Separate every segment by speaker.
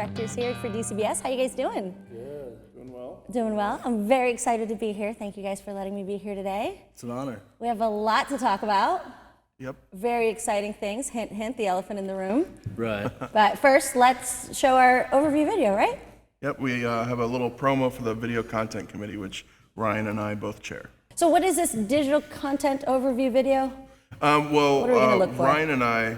Speaker 1: directors here for DCBS. How you guys doing?
Speaker 2: Good, doing well.
Speaker 1: Doing well. I'm very excited to be here. Thank you guys for letting me be here today.
Speaker 3: It's an honor.
Speaker 1: We have a lot to talk about.
Speaker 2: Yep.
Speaker 1: Very exciting things. Hint, hint, the elephant in the room.
Speaker 3: Right.
Speaker 1: But first, let's show our overview video, right?
Speaker 2: Yep, we have a little promo for the Video Content Committee, which Ryan and I both chair.
Speaker 1: So what is this digital content overview video? What are we gonna look for?
Speaker 2: Ryan and I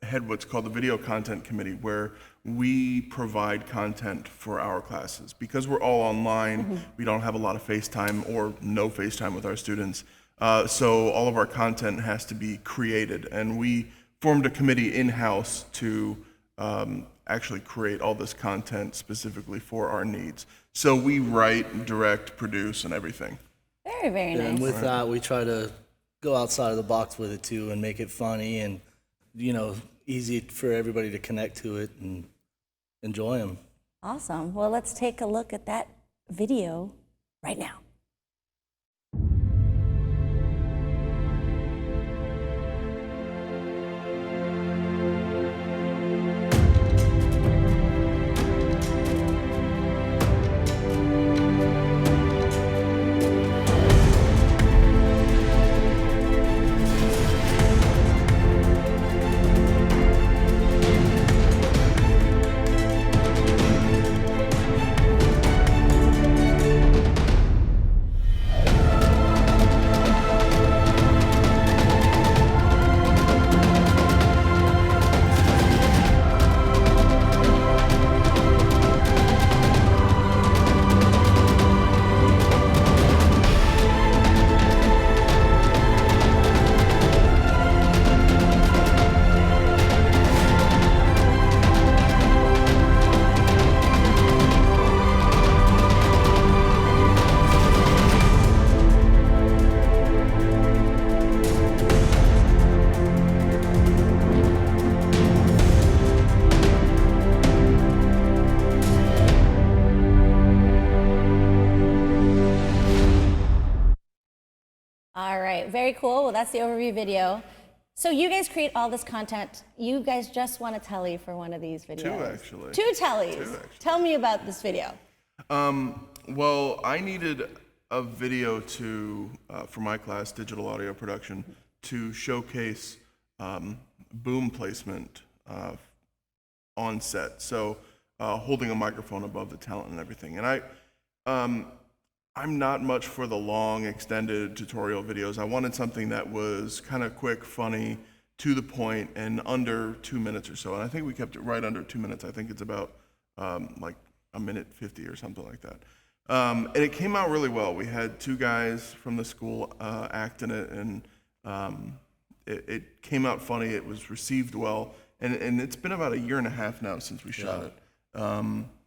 Speaker 2: head what's called the Video Content Committee, where we provide content for our classes. Because we're all online, we don't have a lot of FaceTime or no FaceTime with our students. So all of our content has to be created, and we formed a committee in-house to actually create all this content specifically for our needs. So we write, direct, produce, and everything.
Speaker 1: Very, very nice.
Speaker 3: And with that, we try to go outside of the box with it too and make it funny and, you know, easy for everybody to connect to it and enjoy them.
Speaker 1: Awesome. Well, let's take a look at that video right now. All right, very cool. Well, that's the overview video. So you guys create all this content. You guys just won a Telly for one of these videos.
Speaker 2: Two, actually.
Speaker 1: Two Tellys. Tell me about this video.
Speaker 2: Well, I needed a video to for my class, digital audio production, to showcase boom placement on set. So holding a microphone above the talent and everything. And I'm not much for the long, extended tutorial videos. I wanted something that was kind of quick, funny, to the point, and under 2 minutes or so. And I think we kept it right under 2 minutes. I think it's about like a minute 50 or something like that. And it came out really well. We had two guys from the school act in it, and it came out funny. It was received well. And it's been about 1.5 years now since we shot it.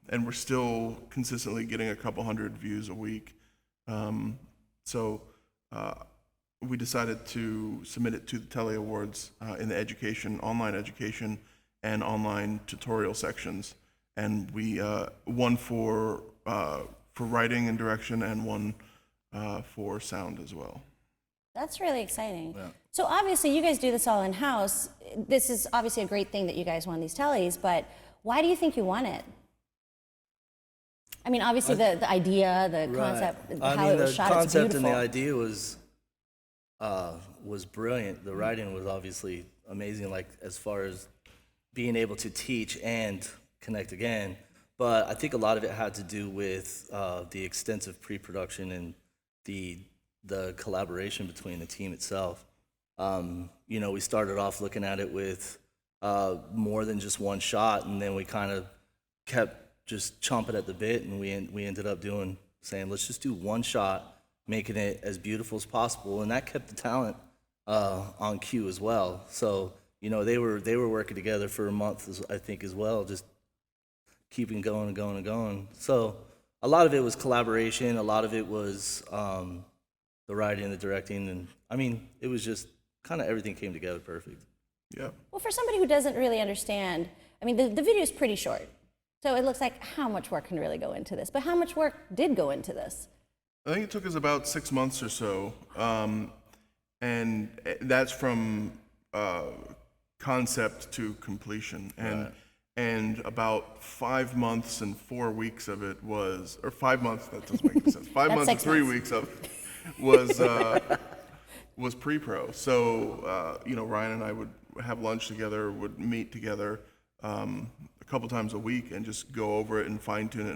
Speaker 2: And we're still consistently getting a couple hundred views a week. So we decided to submit it to the Telly Awards in the education, online education, and online tutorial sections. And we won for writing and direction, and one for sound as well.
Speaker 1: That's really exciting.
Speaker 3: Yeah.
Speaker 1: So obviously you guys do this all in-house. This is obviously a great thing that you guys won these Tellys, but why do you think you won it? I mean, obviously the idea, the concept, how it was shot,
Speaker 3: the
Speaker 1: it's beautiful.
Speaker 3: concept and the idea was brilliant. The writing was obviously amazing, like as far as being able to teach and connect again. But I think a lot of it had to do with the extensive pre-production and the collaboration between the team itself. You know, we started off looking at it with more than just one shot, and then we kind of kept just chomping at the bit, and we ended up saying, let's just do one shot, making it as beautiful as possible, and that kept the talent on cue as well. So, you know, they were working together for a month, I think, as well, just keeping going and going and going. So a lot of it was collaboration, a lot of it was the writing, the directing, and I mean, it was just kind of everything came together perfect.
Speaker 2: Yeah.
Speaker 1: Well, for somebody who doesn't really understand, I mean, the video is pretty short. So it looks like how much work can really go into this, but how much work did go into this?
Speaker 2: I think it took us about 6 months or so, and that's from concept to completion. And and about 5 months and 4 weeks of it was, or 5 months, that doesn't make any sense. 5
Speaker 1: That's
Speaker 2: months and
Speaker 1: 6
Speaker 2: 3
Speaker 1: months.
Speaker 2: weeks of it was pre-pro. So, Ryan and I would have lunch together, would meet together a couple times a week and just go over it and fine tune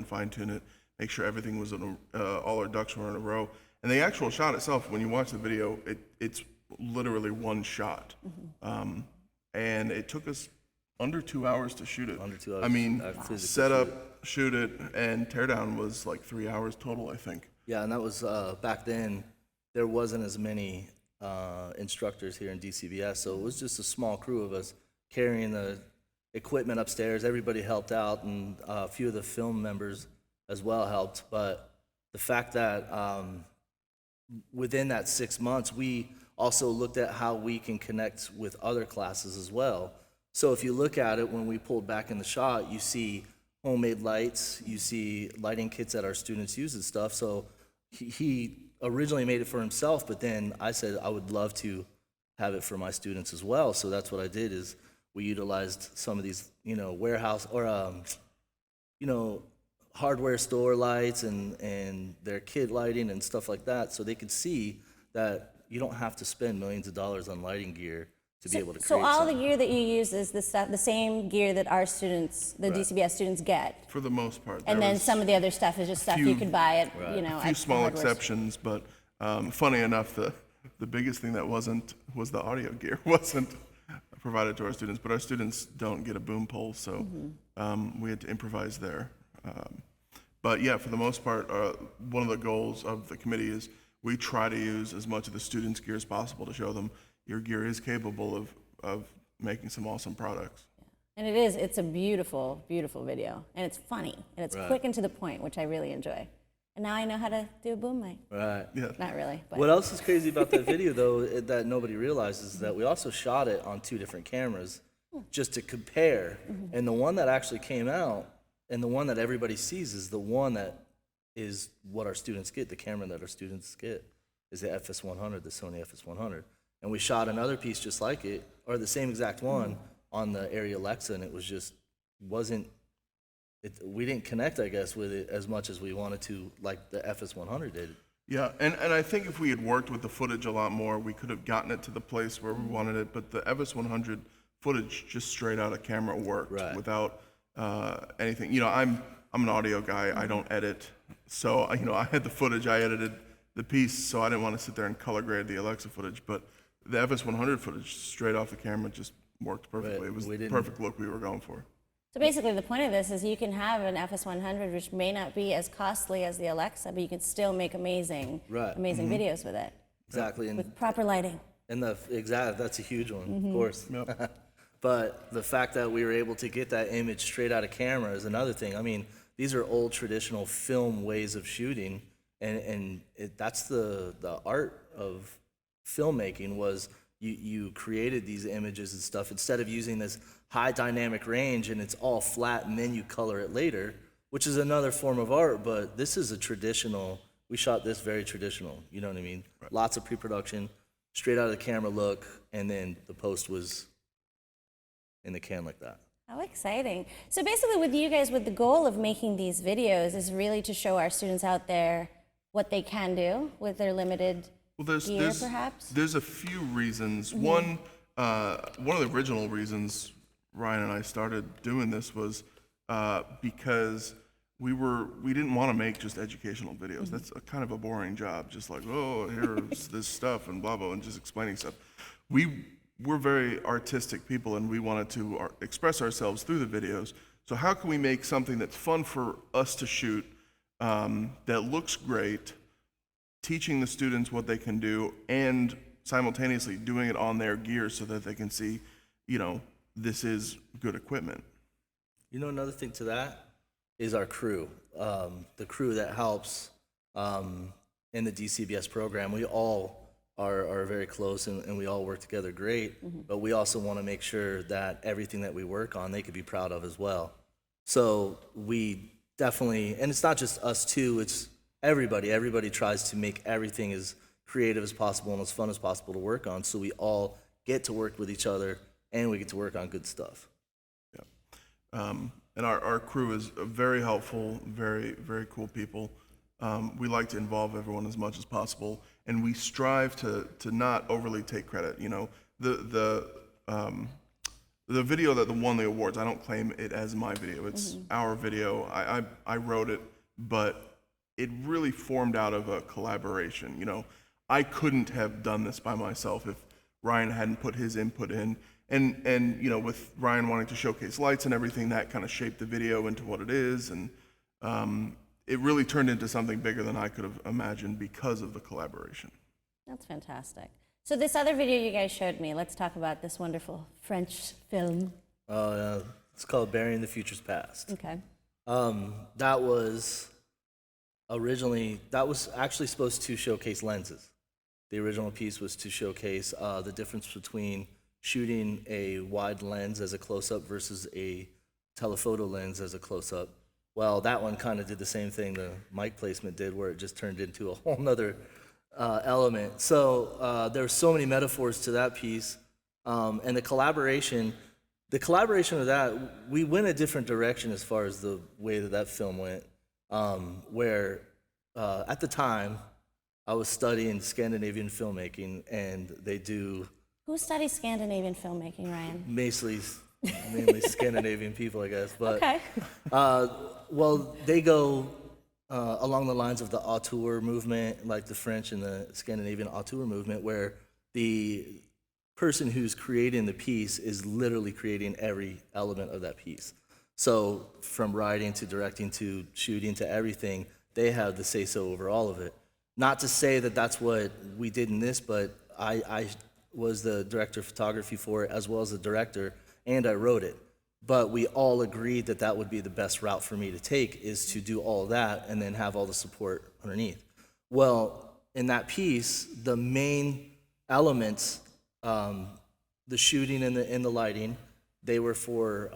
Speaker 2: it, make sure everything was all our ducks were in a row. And the actual shot itself, when you watch the video, it's literally one shot. And it took us under 2 hours to shoot it.
Speaker 3: Under 2 hours.
Speaker 2: I mean,
Speaker 3: physically
Speaker 2: set up, shoot it, and teardown was like 3 hours total, I think.
Speaker 3: Yeah, and that was back then. There wasn't as many instructors here in DCBS, so it was just a small crew of us carrying the equipment upstairs. Everybody helped out, and a few of the film members as well helped. But the fact that within that 6 months, we also looked at how we can connect with other classes as well. So if you look at it, when we pulled back in the shot, you see homemade lights, you see lighting kits that our students use and stuff. So he originally made it for himself, but then I said I would love to have it for my students as well. So that's what I did, is we utilized some of these, warehouse or, hardware store lights and their kid lighting and stuff like that, so they could see that you don't have to spend millions of dollars on lighting gear to be able to create
Speaker 1: So all the
Speaker 3: something.
Speaker 1: gear that you use is the same gear that our students, the DCBS students get.
Speaker 2: For the most part.
Speaker 1: And
Speaker 2: There
Speaker 1: then
Speaker 2: was
Speaker 1: some of the other stuff is just stuff you
Speaker 2: few-
Speaker 1: could buy at,
Speaker 2: a few
Speaker 1: at
Speaker 2: small
Speaker 1: hardware stores.
Speaker 2: exceptions, but funny enough, the biggest thing that was the audio gear wasn't provided to our students, but our students don't get a boom pole, so we had to improvise there. But yeah, for the most part, one of the goals of the committee is we try to use as much of the students' gear as possible to show them your gear is capable of making some awesome products.
Speaker 1: And it's a beautiful, beautiful video. And it's funny, and it's
Speaker 3: Right.
Speaker 1: quick and to the point, which I really enjoy. And now I know how to do a boom mic.
Speaker 3: Right.
Speaker 2: Yeah.
Speaker 1: Not really, but
Speaker 3: What else is crazy about that video, though, that nobody realizes, is that we also shot it on 2 different cameras just to compare. And the one that actually came out and the one that everybody sees is the one that is what our students get, the camera that our students get is the FS100, the Sony FS100. And we shot another piece just like it, or the same exact one, on the Area Alexa, and it was just, we didn't connect, I guess, with it as much as we wanted to, like the FS100 did.
Speaker 2: Yeah, and I think if we had worked with the footage a lot more, we could have gotten it to the place where we wanted it, but the FS100 footage just straight out of camera worked
Speaker 3: Right.
Speaker 2: without anything. I'm an audio guy, I don't edit, so I had the footage, I edited the piece, so I didn't want to sit there and color grade the Alexa footage, but the FS100 footage straight off the camera just worked perfectly.
Speaker 3: Right,
Speaker 2: It was
Speaker 3: we
Speaker 2: the
Speaker 3: didn't-
Speaker 2: perfect look we were going for.
Speaker 1: so basically the point of this is you can have an FS100, which may not be as costly as the Alexa, but you can still make amazing
Speaker 3: Right.
Speaker 1: videos with it,
Speaker 3: Exactly. And
Speaker 1: with proper lighting.
Speaker 3: that's a huge one, of course. But the fact that we were able to get that image straight out of camera is another thing. I mean, these are old traditional film ways of shooting, and that's the art of filmmaking, was you created these images and stuff instead of using this high dynamic range and it's all flat and then you color it later, which is another form of art, but this is a traditional, we shot this very traditional, you know what I mean? Right. Lots of pre-production, straight out of the camera look, and then the post was in the can like that.
Speaker 1: How exciting. So basically with you guys, with the goal of making these videos is really to show our students out there what they can do with their limited gear, perhaps?
Speaker 2: There's a few reasons. One of the original reasons Ryan and I started doing this was because we didn't want to make just educational videos. That's a kind of a boring job, just like, oh, here's this stuff and blah, blah, and just explaining stuff. We're very artistic people, and we wanted to express ourselves through the videos. So how can we make something that's fun for us to shoot, that looks great, teaching the students what they can do, and simultaneously doing it on their gear so that they can see, this is good equipment.
Speaker 3: Another thing to that is our crew. The crew that helps in the DCBS program. We all are very close and we all work together great, but we also want to make sure that everything that we work on, they could be proud of as well. So we definitely, and it's not just us two, it's everybody. Everybody tries to make everything as creative as possible and as fun as possible to work on, so we all get to work with each other and we get to work on good stuff.
Speaker 2: And our crew is very helpful, very, very cool people. We like to involve everyone as much as possible, and we strive to not overly take credit. You know, the video that won the awards, I don't claim it as my video. It's our video. I wrote it, but it really formed out of a collaboration. You know, I couldn't have done this by myself if Ryan hadn't put his input in. And you know, with Ryan wanting to showcase lights and everything, that kind of shaped the video into what it is. And it really turned into something bigger than I could have imagined because of the collaboration.
Speaker 1: That's fantastic. So this other video you guys showed me, let's talk about this wonderful French film.
Speaker 3: It's called Burying the Future's Past.
Speaker 1: Okay.
Speaker 3: That was actually supposed to showcase lenses. The original piece was to showcase the difference between shooting a wide lens as a close-up versus a telephoto lens as a close-up. Well, that one kind of did the same thing the mic placement did, where it just turned into a whole nother element. So there were so many metaphors to that piece, and the collaboration of that, we went a different direction as far as the way that film went, where at the time I was studying Scandinavian filmmaking, and they do
Speaker 1: Who studies Scandinavian filmmaking, Ryan?
Speaker 3: mainly Scandinavian people, I guess. But
Speaker 1: Okay.
Speaker 3: well, they go along the lines of the auteur movement, like the French and the Scandinavian auteur movement, where the person who's creating the piece is literally creating every element of that piece. So from writing to directing to shooting to everything, they have the say-so over all of it. Not to say that that's what we did in this, but I was the director of photography for it, as well as the director, and I wrote it. But we all agreed that that would be the best route for me to take, is to do all of that and then have all the support underneath. Well, in that piece, the main elements, the shooting and the lighting, they were for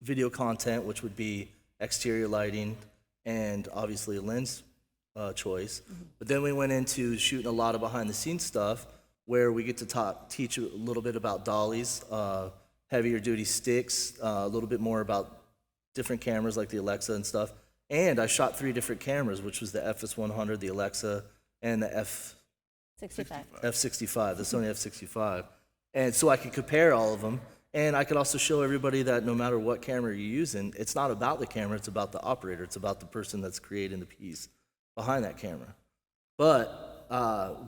Speaker 3: video content, which would be exterior lighting and obviously a lens choice. But then we went into shooting a lot of behind-the-scenes stuff, where we get to teach a little bit about dollies, heavier duty sticks, a little bit more about different cameras like the Alexa and stuff. And I shot 3 different cameras, which was the FS100, the Alexa, and the
Speaker 1: F65.
Speaker 3: F65, the Sony F65. And so I could compare all of them. And I could also show everybody that no matter what camera you're using, it's not about the camera, it's about the operator. It's about the person that's creating the piece behind that camera. But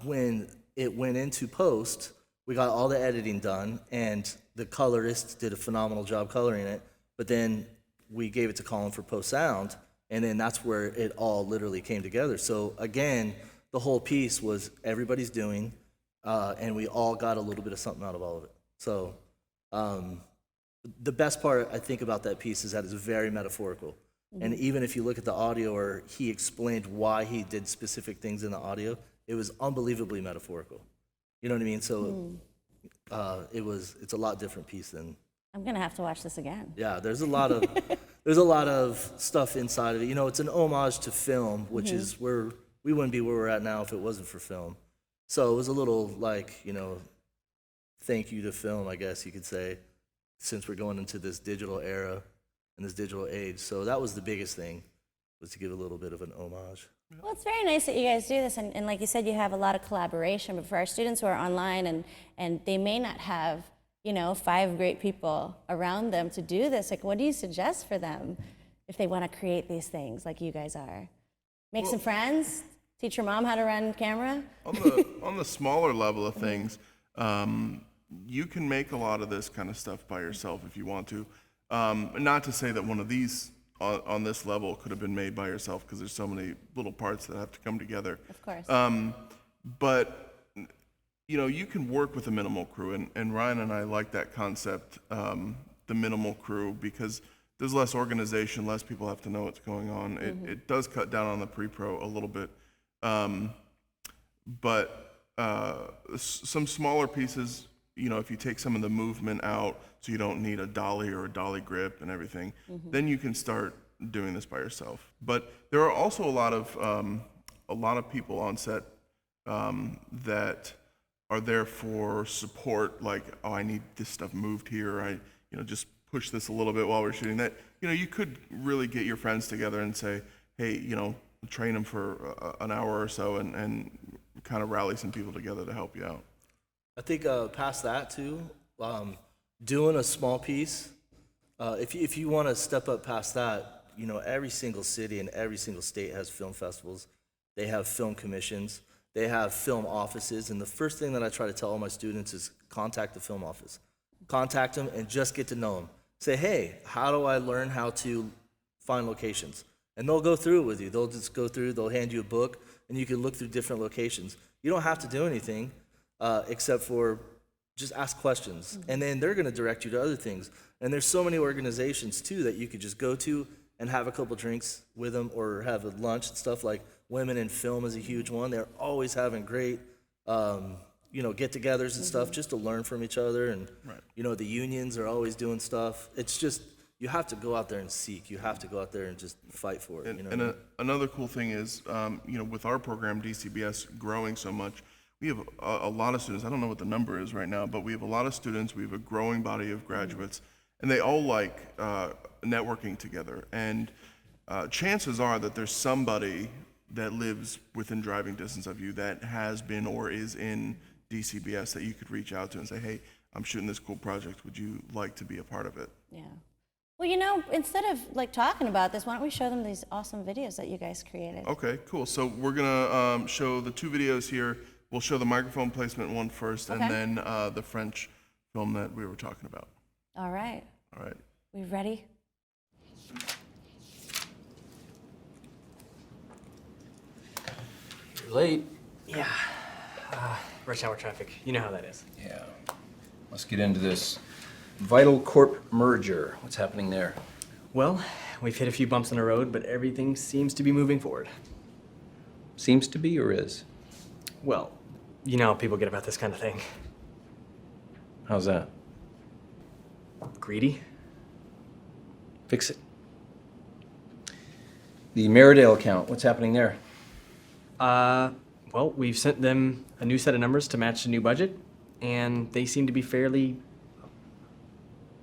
Speaker 3: when it went into post, we got all the editing done, and the colorist did a phenomenal job coloring it. But then we gave it to Colin for post sound, and then that's where it all literally came together. So again, the whole piece was everybody's doing, and we all got a little bit of something out of all of it. So the best part I think about that piece is that it's very metaphorical. And even if you look at the audio, or he explained why he did specific things in the audio, it was unbelievably metaphorical. You know what I mean? So it's a lot different piece than.
Speaker 1: I'm gonna have to watch this again.
Speaker 3: Yeah, there's a lot of stuff inside of it. You know, it's an homage to film, which is where we wouldn't be where we're at now if it wasn't for film. So it was a little like, you know, thank you to film, I guess you could say, since we're going into this digital era and this digital age. So that was the biggest thing, was to give a little bit of an homage.
Speaker 1: Well, it's very nice that you guys do this, and like you said, you have a lot of collaboration, but for our students who are online and they may not have, you know, 5 great people around them to do this, like what do you suggest for them if they want to create these things like you guys are? Make some friends? Teach your mom how to run camera?
Speaker 2: On the smaller level of things, you can make a lot of this kind of stuff by yourself if you want to. Not to say that one of these on this level could have been made by yourself, because there's so many little parts that have to come together.
Speaker 1: Of course.
Speaker 2: But you know, you can work with a minimal crew, and Ryan and I like that concept, the minimal crew, because there's less organization, less people have to know what's going on. It does cut down on the pre-pro a little bit, but some smaller pieces, you know, if you take some of the movement out, so you don't need a dolly or a dolly grip and everything, then you can start doing this by yourself. But there are also a lot of people on set that are there for support, like, oh, I need this stuff moved here. Just push this a little bit while we're shooting, that, you know, you could really get your friends together and say, hey, you know, train them for an hour or so and kind of rally some people together to help you out.
Speaker 3: I think past that too, doing a small piece, if you want to step up past that, you know, every single city and every single state has film festivals. They have film commissions. They have film offices. And the first thing that I try to tell all my students is contact the film office. Contact them and just get to know them. Say, hey, how do I learn how to find locations? And they'll go through it with you. They'll just go through, they'll hand you a book, and you can look through different locations. You don't have to do anything except for just ask questions. And then they're going to direct you to other things. And there's so many organizations, too, that you could just go to and have a couple drinks with them or have a lunch and stuff. Like Women in Film is a huge one. They're always having great, you know, get-togethers and stuff just to learn from each other. And, you know, the unions are always doing stuff. It's just, you have to go out there and seek. You have to go out there and just fight for it.
Speaker 2: And another cool thing is, you know, with our program, DCBS, growing so much, we have a lot of students. I don't know what the number is right now, but we have a lot of students. We have a growing body of graduates, and they all like networking together. And chances are that there's somebody that lives within driving distance of you that has been or is in DCBS that you could reach out to and say, hey, I'm shooting this cool project. Would you like to be a part of it?
Speaker 1: Yeah. Well, you know, instead of like talking about this, why don't we show them these awesome videos that you guys created?
Speaker 2: Okay, cool. So we're gonna show the two videos here. We'll show the microphone placement one first, and then the French film that we were talking about.
Speaker 1: All right.
Speaker 2: All right.
Speaker 1: We ready?
Speaker 4: You're late.
Speaker 5: Yeah. Rush hour traffic. You know how that is.
Speaker 4: Yeah. Let's get into this Vital Corp merger. What's happening there?
Speaker 5: Well, we've hit a few bumps in the road, but everything seems to be moving forward.
Speaker 4: Seems to be or is?
Speaker 5: Well, you know how people get about this kind of thing.
Speaker 4: How's that?
Speaker 5: Greedy?
Speaker 4: Fix it. The Meridale account. What's happening there?
Speaker 5: Well, we've sent them a new set of numbers to match the new budget, and they seem to be fairly,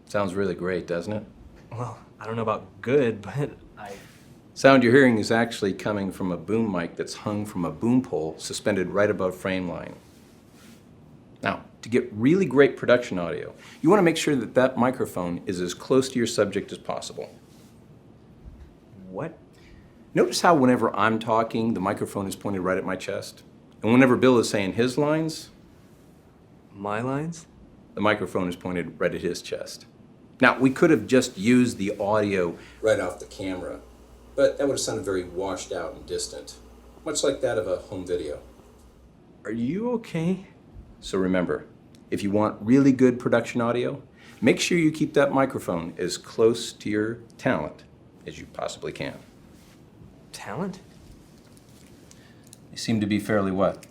Speaker 4: Sounds really great, doesn't it?
Speaker 5: well, I don't know about good, but
Speaker 4: Sound you're hearing is actually coming from a boom mic that's hung from a boom pole suspended right above frame line. Now, to get really great production audio, you want to make sure that that microphone is as close to your subject as possible.
Speaker 5: what?
Speaker 4: Notice how whenever I'm talking, the microphone is pointed right at my chest? And whenever Bill is saying his lines,
Speaker 5: My lines?
Speaker 4: the microphone is pointed right at his chest. Now, we could have just used the audio right off the camera, but that would have sounded very washed out and distant, much like that of a home video.
Speaker 5: Are you okay?
Speaker 4: So remember, if you want really good production audio, make sure you keep that microphone as close to your talent as you possibly can.
Speaker 5: Talent?
Speaker 4: You seem to be fairly what?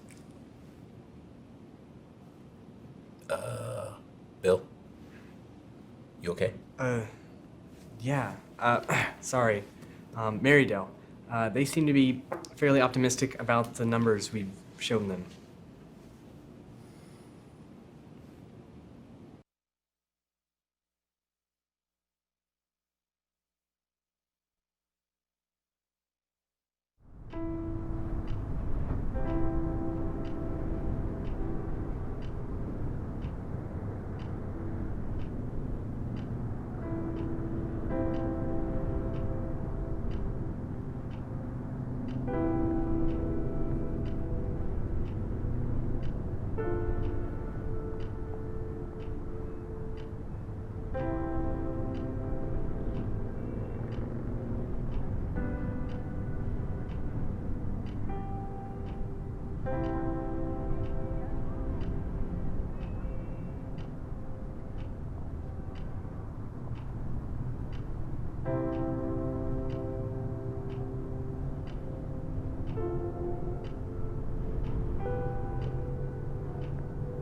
Speaker 4: Bill? You okay?
Speaker 5: Yeah. Sorry. Marydale. They seem to be fairly optimistic about the numbers we've shown them.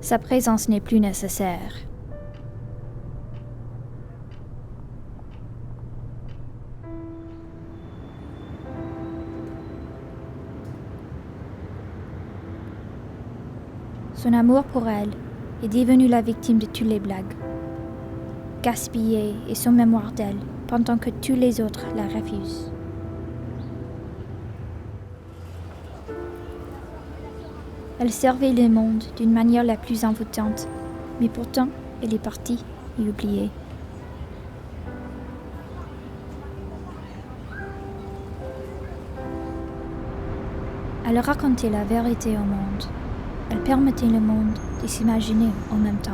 Speaker 6: Sa présence n'est plus nécessaire. Son amour pour elle est devenu la victime de toutes les blagues. gaspillée et son mémoire d'elle, pendant que tous les autres la refusent. Elle servait le monde d'une manière la plus envoûtante, mais pourtant, elle est partie et oubliée. Elle racontait la vérité au monde. Elle permettait au monde de s'imaginer en même temps.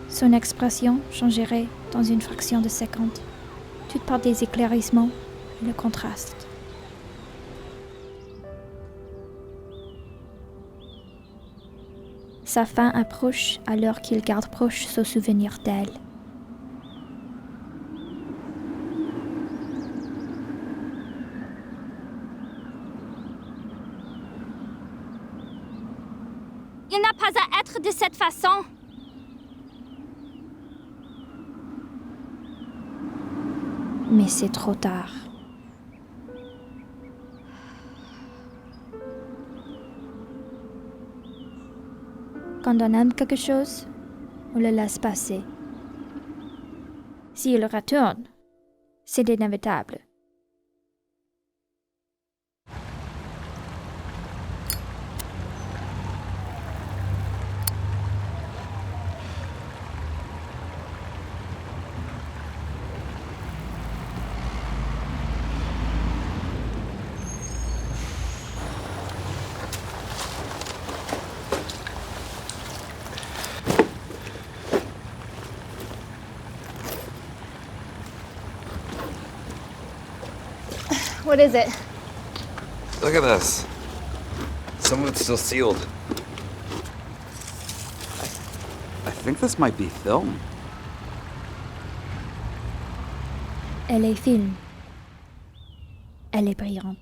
Speaker 6: Son expression changerait dans une fraction de seconde, tout par des éclairissements et le contraste. Sa fin approche alors qu'il garde proche son souvenir d'elle.
Speaker 7: Il n'a pas à être de cette façon.
Speaker 6: Mais c'est trop tard. Quand on aime quelque chose, on le laisse passer. S'il retourne, c'est inévitable.
Speaker 1: What is it?
Speaker 8: Look at this. Some of it's still sealed. I think this might be film.
Speaker 6: Elle est film. Elle est brillante.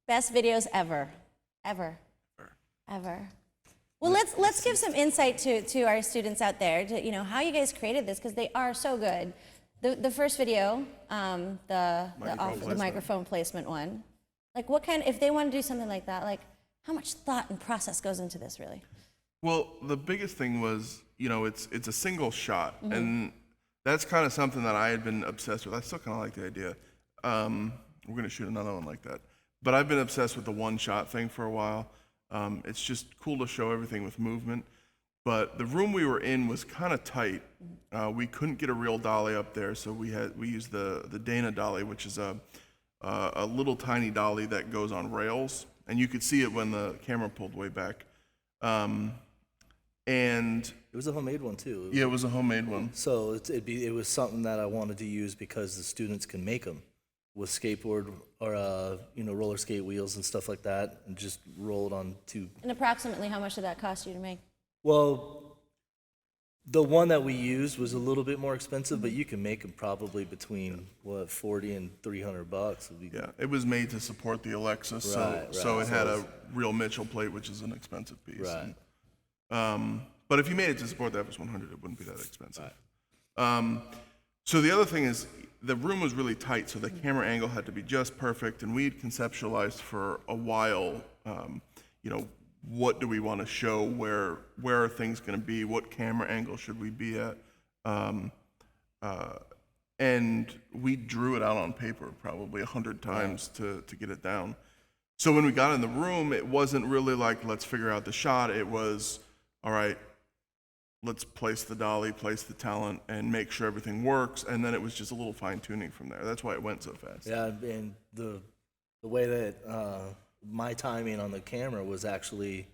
Speaker 1: Best videos ever. Ever. Well, let's give some insight to our students out there to how you guys created this, because they are so good. The first video, the microphone placement one, like what kind, if they want to do something like that, like how much thought and process goes into this really?
Speaker 2: Well, the biggest thing was, it's a single shot, and that's kind of something that I had been obsessed with. I still kind of like the idea. We're gonna shoot another one like that. But I've been obsessed with the one-shot thing for a while. It's just cool to show everything with movement. But the room we were in was kind of tight. We couldn't get a real dolly up there, so we used the Dana dolly, which is a little tiny dolly that goes on rails, and you could see it when the camera pulled way back. And
Speaker 3: It was a homemade one too.
Speaker 2: yeah, it was a homemade one.
Speaker 3: So it was something that I wanted to use because the students can make them with skateboard or roller skate wheels and stuff like that, and just roll it on two.
Speaker 1: And approximately how much did that cost you to make?
Speaker 3: Well, the one that we used was a little bit more expensive, but you can make them probably between $40 and $300.
Speaker 2: Yeah, it was made to support the Alexa, so
Speaker 3: Right.
Speaker 2: it had a real Mitchell plate, which is an expensive piece.
Speaker 3: Right.
Speaker 2: But if you made it to support the FS100, it wouldn't be that expensive. So the other thing is, the room was really tight, so the camera angle had to be just perfect, and we had conceptualized for a while, what do we want to show, where are things going to be, what camera angle should we be at, and we drew it out on paper probably 100 times to get it down. So when we got in the room, it wasn't really like, let's figure out the shot. It was, all right, let's place the dolly, place the talent, and make sure everything works. And then it was just a little fine tuning from there. That's why it went so fast.
Speaker 3: Yeah, and the way that my timing on the camera was actually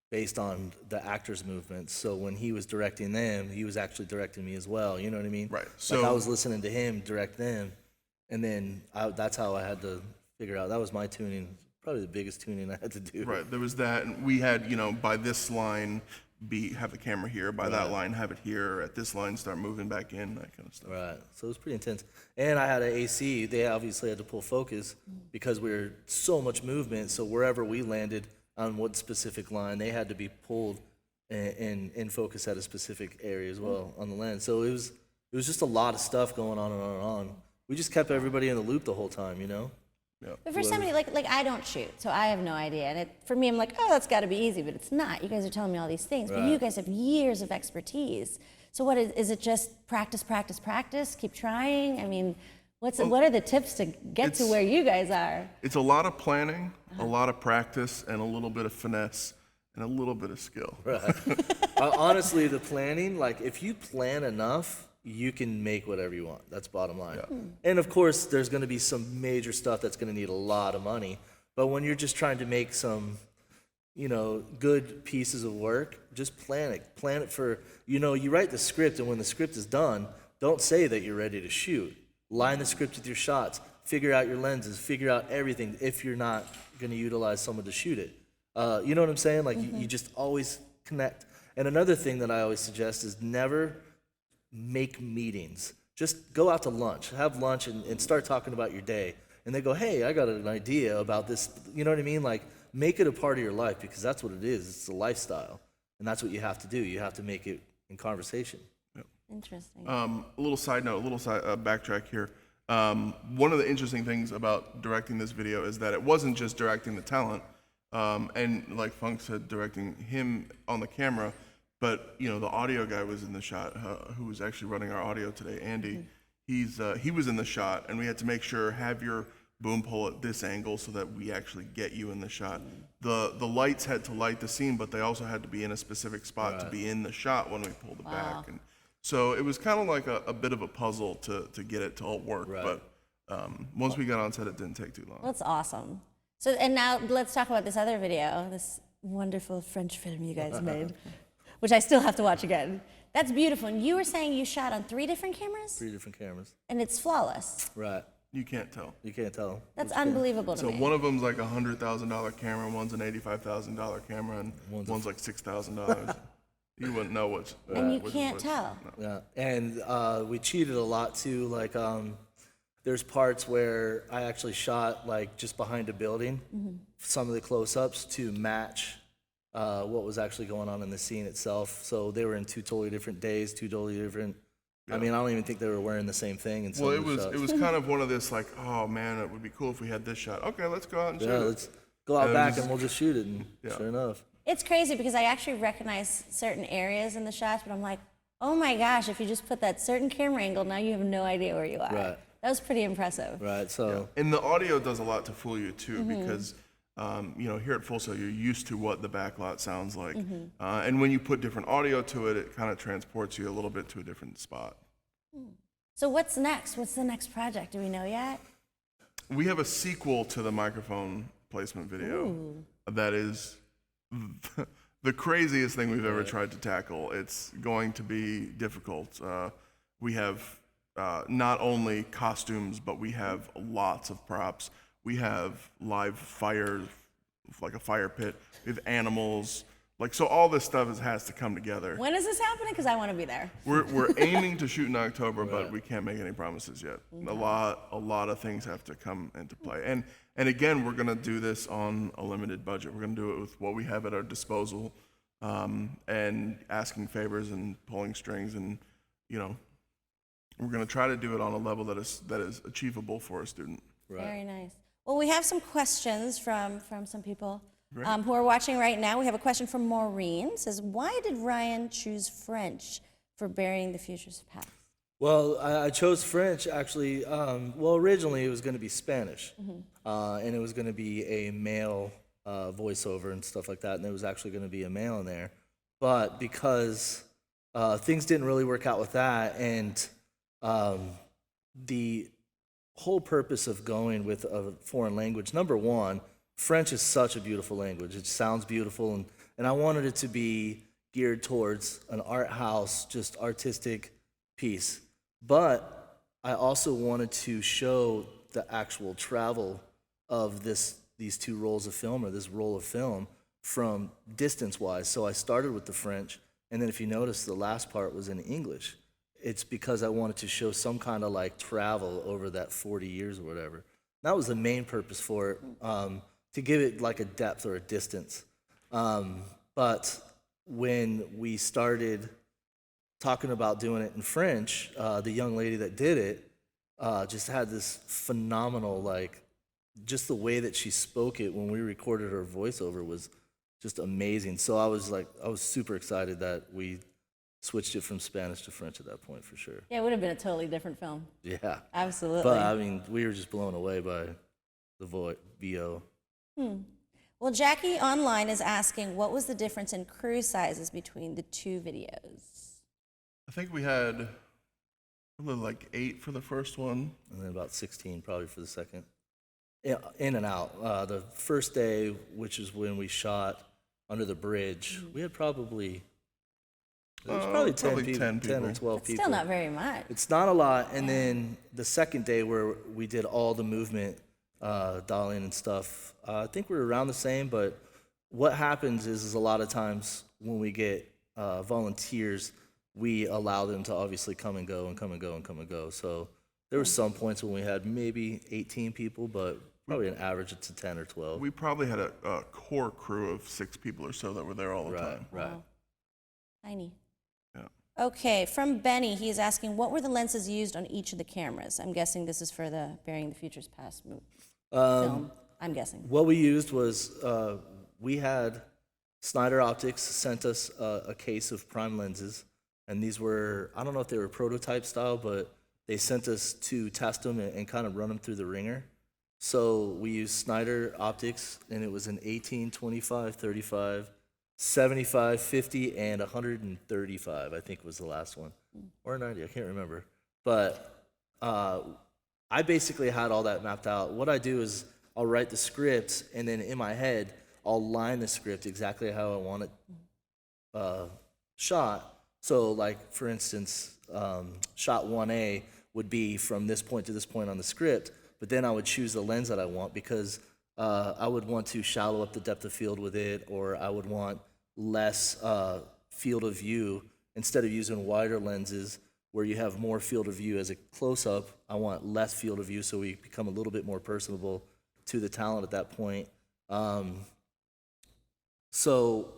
Speaker 3: based on the actors' movements. So when he was directing them, he was actually directing me as well. You know what I mean?
Speaker 2: Right.
Speaker 3: So
Speaker 2: So
Speaker 3: I was listening to him direct them, and then that's how I had to figure out. That was my tuning probably the biggest tuning I had to do.
Speaker 2: Right, there was that, and we had, by this line, have the camera here, by that line, have it here, at this line, start moving back in, that kind of stuff.
Speaker 3: Right. So it was pretty intense. And I had an AC. They obviously had to pull focus because we were so much movement. So wherever we landed on what specific line, they had to be pulled and in focus at a specific area as well on the lens. So it was just a lot of stuff going on and on and on. We just kept everybody in the loop the whole time,
Speaker 1: But for somebody like I don't shoot, so I have no idea. And for me, I'm like, oh, that's got to be easy, but it's not. You guys are telling me all these things, but you guys have years of expertise. So what is it? Just practice, practice, practice? Keep trying. I mean, what are the tips to get to where you guys are?
Speaker 2: It's a lot of planning, a lot of practice, and a little bit of finesse, and a little bit of skill.
Speaker 3: Right. Honestly, the planning, like if you plan enough, you can make whatever you want. That's bottom line.
Speaker 2: Yeah.
Speaker 3: And of course, there's going to be some major stuff that's going to need a lot of money. But when you're just trying to make some, good pieces of work, just plan it. Plan it for, you write the script, and when the script is done, don't say that you're ready to shoot. Line the script with your shots. Figure out your lenses. Figure out everything if you're not going to utilize someone to shoot it. You know what I'm saying? Like, you just always connect. And another thing that I always suggest is never make meetings. Just go out to lunch, have lunch, and start talking about your day. And they go, hey, I got an idea about this. You know what I mean? Like, make it a part of your life, because that's what it is. It's a lifestyle. And that's what you have to do. You have to make it in conversation.
Speaker 1: Interesting.
Speaker 2: A little side note, backtrack here. One of the interesting things about directing this video is that it wasn't just directing the talent, and like Funk said, directing him on the camera, but the audio guy was in the shot, who was actually running our audio today, Andy. He was in the shot, and we had to make sure have your boom pole at this angle so that we actually get you in the shot. The lights had to light the scene, but they also had to be in a specific spot to be in the shot when we pulled it back. And so it was kind of like a bit of a puzzle to get it to all work. Right. But once we got on set, it didn't take too long.
Speaker 1: Well, that's awesome. So, and now let's talk about this other video, this wonderful French film you guys made, which I still have to watch again. That's beautiful. And you were saying you shot on 3 different cameras?
Speaker 3: 3 different cameras.
Speaker 1: And it's flawless.
Speaker 3: Right.
Speaker 2: You can't tell.
Speaker 3: You can't tell.
Speaker 1: That's unbelievable to
Speaker 2: So
Speaker 1: me.
Speaker 2: one of them's like $100,000 camera, one's an $85,000 camera, and one's like $6,000. You wouldn't know which.
Speaker 1: And you can't tell.
Speaker 3: Yeah, and we cheated a lot too. Like, there's parts where I actually shot like just behind a building, some of the close-ups to match what was actually going on in the scene itself. So they were in 2 totally different days, 2 totally different. I mean, I don't even think they were wearing the same thing.
Speaker 2: Well, it was kind of one of this like, oh man, it would be cool if we had this shot. Okay, let's go out and shoot it.
Speaker 3: Let's go out back and we'll just shoot it. And sure enough.
Speaker 1: It's crazy because I actually recognize certain areas in the shots, but I'm like, oh my gosh, if you just put that certain camera angle, now you have no idea where you are.
Speaker 3: Right.
Speaker 1: That was pretty impressive.
Speaker 3: Right, so.
Speaker 2: And the audio does a lot to fool you too, because here at Full Sail, you're used to what the backlot sounds like. And when you put different audio to it, it kind of transports you a little bit to a different spot.
Speaker 1: So what's next? What's the next project? Do we know yet?
Speaker 2: We have a sequel to the microphone placement video that is the craziest thing we've ever tried to tackle. It's going to be difficult. We have not only costumes, but we have lots of props. We have live fire, like a fire pit. We have animals. So all this stuff has to come together.
Speaker 1: When is this happening? Because I want to be there.
Speaker 2: We're aiming to shoot in October, but we can't make any promises yet. A lot of things have to come into play. And again, we're going to do this on a limited budget. We're going to do it with what we have at our disposal, and asking favors and pulling strings, and we're going to try to do it on a level that is achievable for a student.
Speaker 3: Right.
Speaker 1: Very nice. Well, we have some questions from some people who are watching right now. We have a question from Maureen. It says, why did Ryan choose French for Burying the Future's Past?
Speaker 3: Well, I chose French, actually. Originally it was going to be Spanish, and it was going to be a male voiceover and stuff like that, and there was actually going to be a male in there. But because things didn't really work out with that, and the whole purpose of going with a foreign language, number one, French is such a beautiful language. It sounds beautiful, and I wanted it to be geared towards an art house, just artistic piece. But I also wanted to show the actual travel of this these two rolls of film or this roll of film from distance-wise. So I started with the French, and then if you notice, the last part was in English. It's because I wanted to show some kind of like travel over that 40 years or whatever. That was the main purpose for it, to give it like a depth or a distance. But when we started talking about doing it in French, the young lady that did it just had this phenomenal, like, just the way that she spoke it when we recorded her voiceover was just amazing. So I was super excited that we switched it from Spanish to French at that point, for sure.
Speaker 1: Yeah, it would have been a totally different film.
Speaker 3: Yeah.
Speaker 1: Absolutely.
Speaker 3: But I mean, we were just blown away by the VO.
Speaker 1: Well, Jackie online is asking, what was the difference in crew sizes between the two videos?
Speaker 2: I think we had like 8 for the first one.
Speaker 3: And then about 16 probably for the second. Yeah, in and out. The first day, which is when we shot under the bridge, we had probably, there was probably 10 or 12
Speaker 1: That's
Speaker 3: people.
Speaker 1: still not very much.
Speaker 3: It's not a lot. And then the second day where we did all the movement, dialing and stuff, I think we're around the same, but what happens is a lot of times when we get volunteers, we allow them to obviously come and go and come and go and come and go. So there were some points when we had maybe 18 people, but probably an average to 10 or 12.
Speaker 2: We probably had a core crew of 6 people or so that were there all the time.
Speaker 3: Right.
Speaker 1: Wow. Tiny.
Speaker 2: Yeah.
Speaker 1: Okay, from Benny, he's asking, what were the lenses used on each of the cameras? I'm guessing this is for the Burying the Future's Past film. I'm guessing.
Speaker 3: What we used was we had Snyder Optics sent us a case of prime lenses, and these were, I don't know if they were prototype style, but they sent us to test them and kind of run them through the ringer. So we used Snyder Optics, and it was an 18, 25, 35, 75, 50, and 135, I think was the last one. Or 90, I can't remember. But I basically had all that mapped out. What I do is I'll write the script, and then in my head, I'll line the script exactly how I want it shot. So, like, for instance, shot 1A would be from this point to this point on the script, but then I would choose the lens that I want because I would want to shallow up the depth of field with it, or I would want less field of view. Instead of using wider lenses where you have more field of view as a close-up, I want less field of view so we become a little bit more personable to the talent at that point. So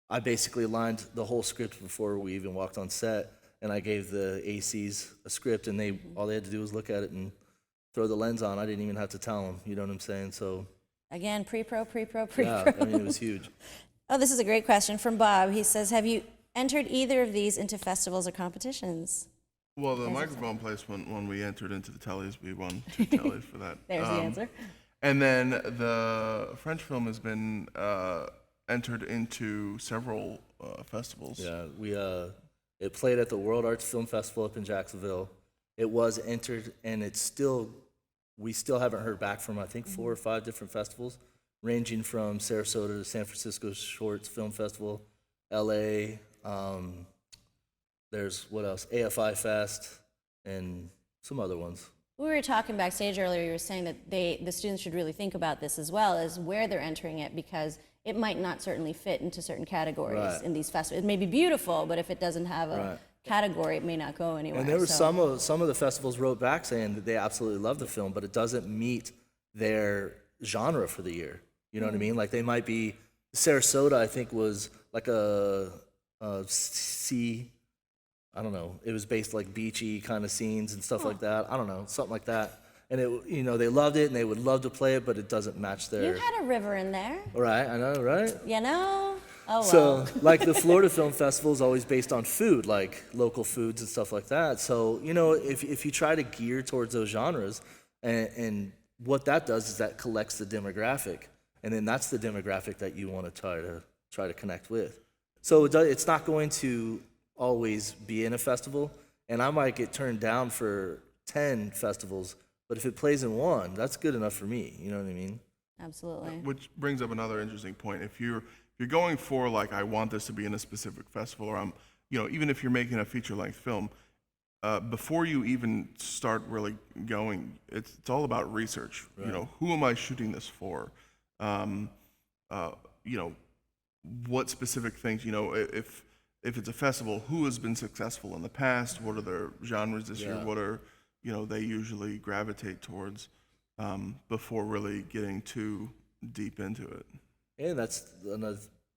Speaker 3: I basically lined the whole script before we even walked on set, and I gave the ACs a script, and all they had to do was look at it and throw the lens on. I didn't even have to tell them, you know what I'm saying? So
Speaker 1: Again, pre-pro.
Speaker 3: yeah, I mean, it was huge.
Speaker 1: Oh, this is a great question from Bob. He says, have you entered either of these into festivals or competitions?
Speaker 2: Well, the microphone placement, when we entered into the Tellys, we won 2 Tellys for that.
Speaker 1: There's the answer.
Speaker 2: And then the French film has been entered into several festivals.
Speaker 3: Yeah, it played at the World Arts Film Festival up in Jacksonville. It was entered, and we still haven't heard back from, I think, 4 or 5 different festivals, ranging from Sarasota to San Francisco Shorts Film Festival, LA, there's, what else, AFI Fest, and some other ones.
Speaker 1: We were talking backstage earlier, you were saying that the students should really think about this as well as where they're entering it, because it might not certainly fit into certain categories in these festivals. It may be beautiful, but if it doesn't have a category, it may not go anywhere.
Speaker 3: And there were some of the festivals wrote back saying that they absolutely love the film, but it doesn't meet their genre for the year. You know what I mean? Like, they might be, Sarasota, I think, was like a sea, I don't know, it was based like beachy kind of scenes and stuff like that. I don't know, something like that. And it, you know, they loved it and they would love to play it, but it doesn't match their.
Speaker 1: You had a river in there.
Speaker 3: Right, I know, right?
Speaker 1: You know? Oh, well.
Speaker 3: So, like, the Florida Film Festival is always based on food, like local foods and stuff like that. So, you know, if you try to gear towards those genres, and what that does is that collects the demographic, and then that's the demographic that you want to try to connect with. So it's not going to always be in a festival, and I might get turned down for 10 festivals, but if it plays in one, that's good enough for me. You know what I mean?
Speaker 1: Absolutely.
Speaker 2: Which brings up another interesting point. If you're going for, like, I want this to be in a specific festival, or I'm, you know, even if you're making a feature-length film, before you even start really going, it's all about research. You know, who am I shooting this for? You know, what specific things, you know, if it's a festival, who has been successful in the past? What are their genres this year? What are, you know, they usually gravitate towards before really getting too deep into it.
Speaker 3: And that's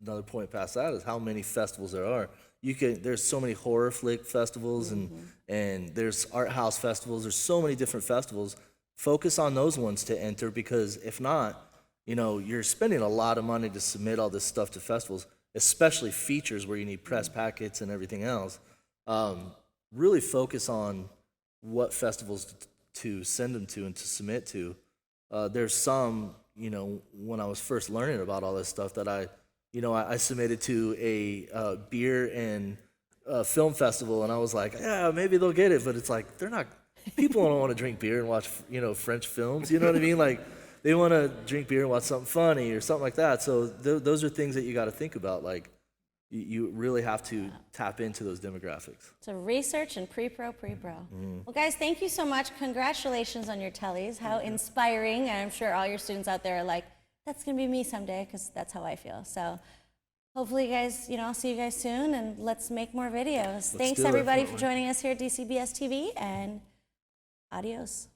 Speaker 3: another point past that is how many festivals there are. There's so many horror flick festivals and there's art house festivals. There's so many different festivals. Focus on those ones to enter, because if not, you know, you're spending a lot of money to submit all this stuff to festivals, especially features where you need press packets and everything else. Really focus on what festivals to send them to and to submit to. There's some, you know, when I was first learning about all this stuff that I submitted to a beer and film festival, and I was like, yeah, maybe they'll get it, but it's like people don't want to drink beer and watch, you know, French films. You know what I mean? Like, they want to drink beer and watch something funny or something like that. So those are things that you got to think about. Like, you really have to tap into those demographics.
Speaker 1: So research and pre-pro. Well, guys, thank you so much. Congratulations on your tellies. How inspiring. And I'm sure all your students out there are like, that's going to be me someday, because that's how I feel. So hopefully you guys, you know, I'll see you guys soon, and let's make more videos. Thanks, everybody, for joining us here at DCBSTV, and adios.